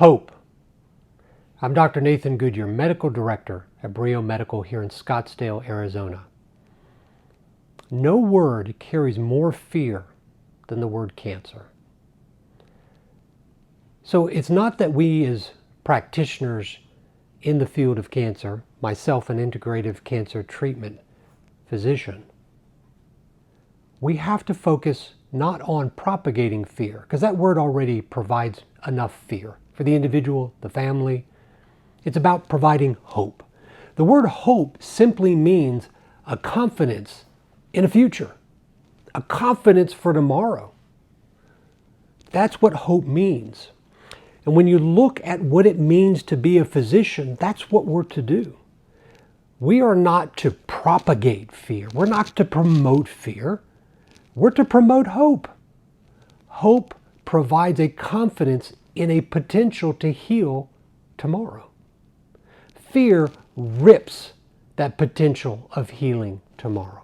Hope. I'm Dr. Nathan Goodyear, Medical Director at Brio-Medical here in Scottsdale, Arizona. No word carries more fear than the word cancer. So it's not that we as practitioners in the field of cancer, myself an integrative cancer treatment physician, we have to focus not on propagating fear, because that word already provides enough fear for the individual, the family. It's about providing hope. The word hope simply means a confidence in a future, a confidence for tomorrow. That's what hope means. And when you look at what it means to be a physician, that's what we're to do. We are not to propagate fear. We're not to promote fear. We're to promote hope. Hope provides a confidence in a potential to heal tomorrow. Fear rips that potential of healing tomorrow.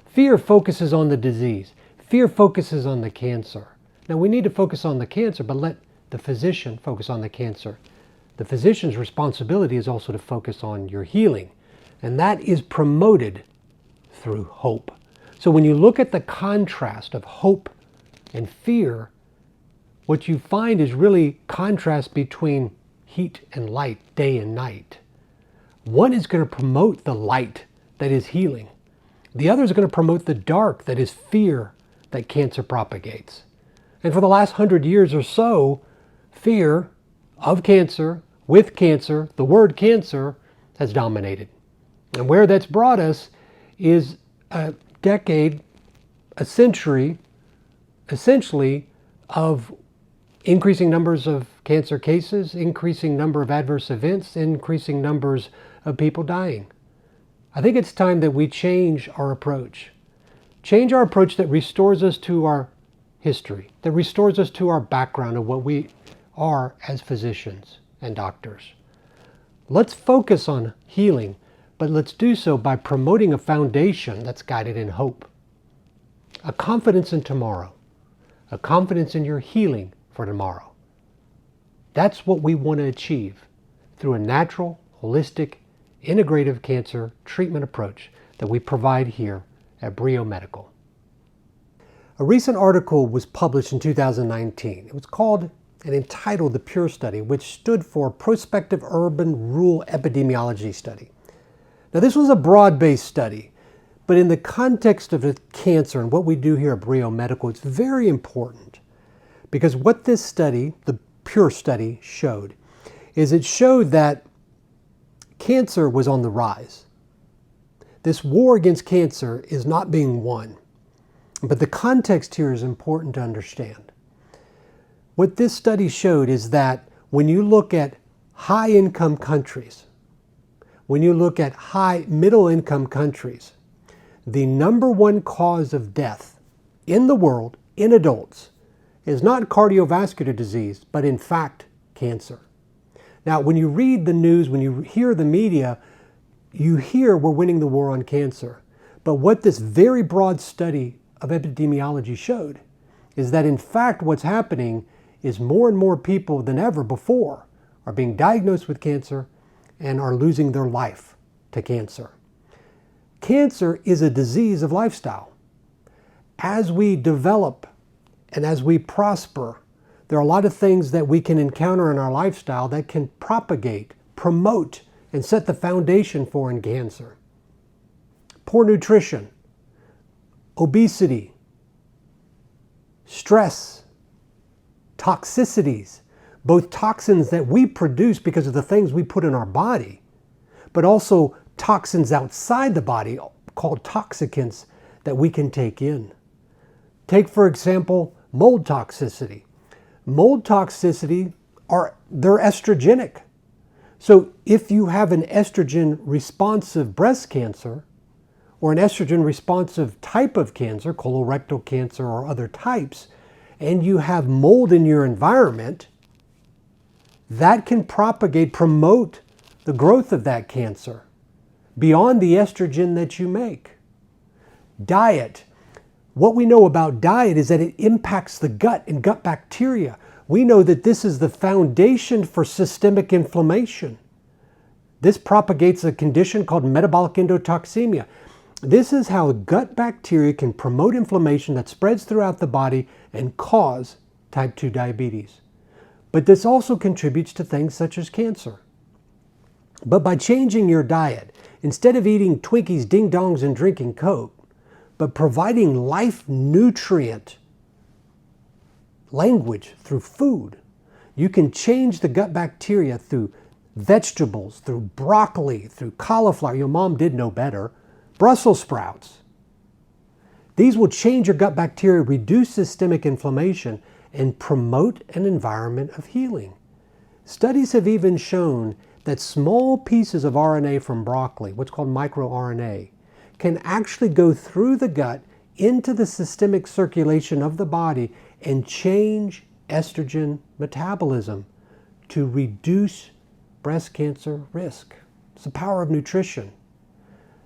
Fear focuses on the disease. Fear focuses on the cancer. Now we need to focus on the cancer, but let the physician focus on the cancer. The physician's responsibility is also to focus on your healing, and that is promoted through hope. So when you look at the contrast of hope and fear, what you find is really contrast between heat and light, day and night. One is going to promote the light that is healing. The other is going to promote the dark that is fear that cancer propagates. And for the last 100 years or so, fear of cancer, with cancer, the word cancer has dominated. And where that's brought us is a decade, a century, essentially, of increasing numbers of cancer cases, increasing number of adverse events, increasing numbers of people dying. I think it's time that we change our approach. Change our approach that restores us to our history, that restores us to our background of what we are as physicians and doctors. Let's focus on healing, but let's do so by promoting a foundation that's guided in hope. A confidence in tomorrow, a confidence in your healing for tomorrow. That's what we want to achieve through a natural, holistic, integrative cancer treatment approach that we provide here at Brio-Medical. A recent article was published in 2019. It was called and entitled The PURE Study, which stood for Prospective Urban Rural Epidemiology Study. Now this was a broad-based study, but in the context of cancer and what we do here at Brio-Medical, it's very important because what this study, the PURE Study, showed is it showed that cancer was on the rise. This war against cancer is not being won. But the context here is important to understand. What this study showed is that when you look at high-income countries, when you look at high middle-income countries, the number one cause of death in the world, in adults, is not cardiovascular disease, but in fact, cancer. Now, when you read the news, when you hear the media, you hear we're winning the war on cancer. But what this very broad study of epidemiology showed is that in fact what's happening is more and more people than ever before are being diagnosed with cancer and are losing their life to cancer. Cancer is a disease of lifestyle. As we develop and as we prosper, there are a lot of things that we can encounter in our lifestyle that can propagate, promote, and set the foundation for in cancer. Poor nutrition, obesity, stress, toxicities, both toxins that we produce because of the things we put in our body, but also toxins outside the body called toxicants that we can take in. Take, for example, mold toxicity. Mold toxicity they're estrogenic. So if you have an estrogen responsive breast cancer or an estrogen responsive type of cancer, colorectal cancer or other types, and you have mold in your environment, that can propagate, promote the growth of that cancer beyond the estrogen that you make. Diet. What we know about diet is that it impacts the gut and gut bacteria. We know that this is the foundation for systemic inflammation. This propagates a condition called metabolic endotoxemia. This is how gut bacteria can promote inflammation that spreads throughout the body and cause type 2 diabetes. But this also contributes to things such as cancer. But by changing your diet, instead of eating Twinkies, ding dongs, and drinking Coke, but providing life nutrient language through food, you can change the gut bacteria through vegetables, through broccoli, through cauliflower. Your mom did know better. Brussels sprouts. These will change your gut bacteria, reduce systemic inflammation, and promote an environment of healing. Studies have even shown that small pieces of RNA from broccoli, what's called microRNA, can actually go through the gut into the systemic circulation of the body and change estrogen metabolism to reduce breast cancer risk. It's the power of nutrition.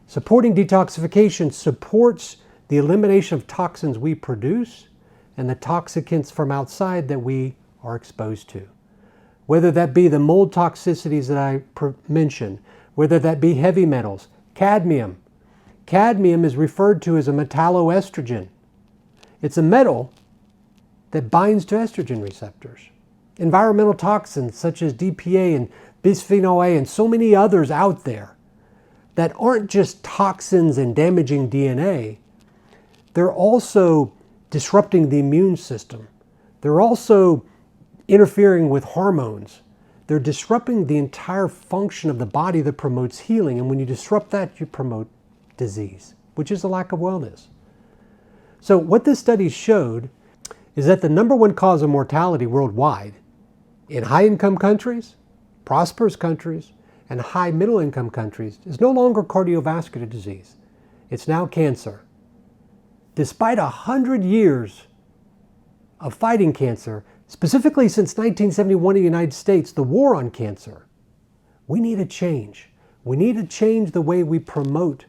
Supporting detoxification supports the elimination of toxins we produce and the toxicants from outside that we are exposed to. Whether that be the mold toxicities that I mentioned, whether that be heavy metals, cadmium. Cadmium is referred to as a metalloestrogen. It's a metal that binds to estrogen receptors. Environmental toxins such as DPA and bisphenol A and so many others out there that aren't just toxins and damaging DNA, they're also disrupting the immune system. They're also interfering with hormones. They're disrupting the entire function of the body that promotes healing. And when you disrupt that, you promote disease, which is a lack of wellness. So what this study showed is that the #1 cause of mortality worldwide in high-income countries, prosperous countries, and high middle-income countries is no longer cardiovascular disease. It's now cancer. Despite 100 years of fighting cancer, specifically since 1971 in the United States, the war on cancer, we need a change. We need to change the way we promote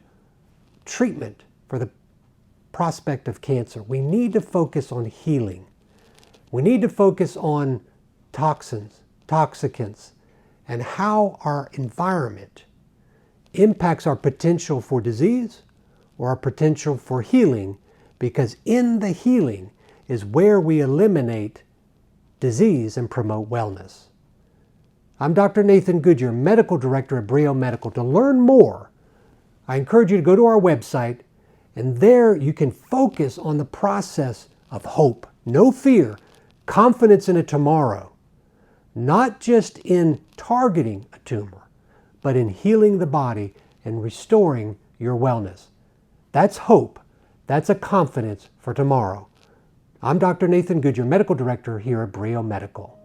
treatment for the prospect of cancer. We need to focus on healing. We need to focus on toxins, toxicants, and how our environment impacts our potential for disease or our potential for healing, because in the healing is where we eliminate disease and promote wellness. I'm Dr. Nathan Goodyear, Medical Director at Brio-Medical. To learn more, I encourage you to go to our website, and there you can focus on the process of hope, no fear, confidence in a tomorrow, not just in targeting a tumor, but in healing the body and restoring your wellness. That's hope. That's a confidence for tomorrow. I'm Dr. Nathan Goodyear, Medical Director here at Brio-Medical.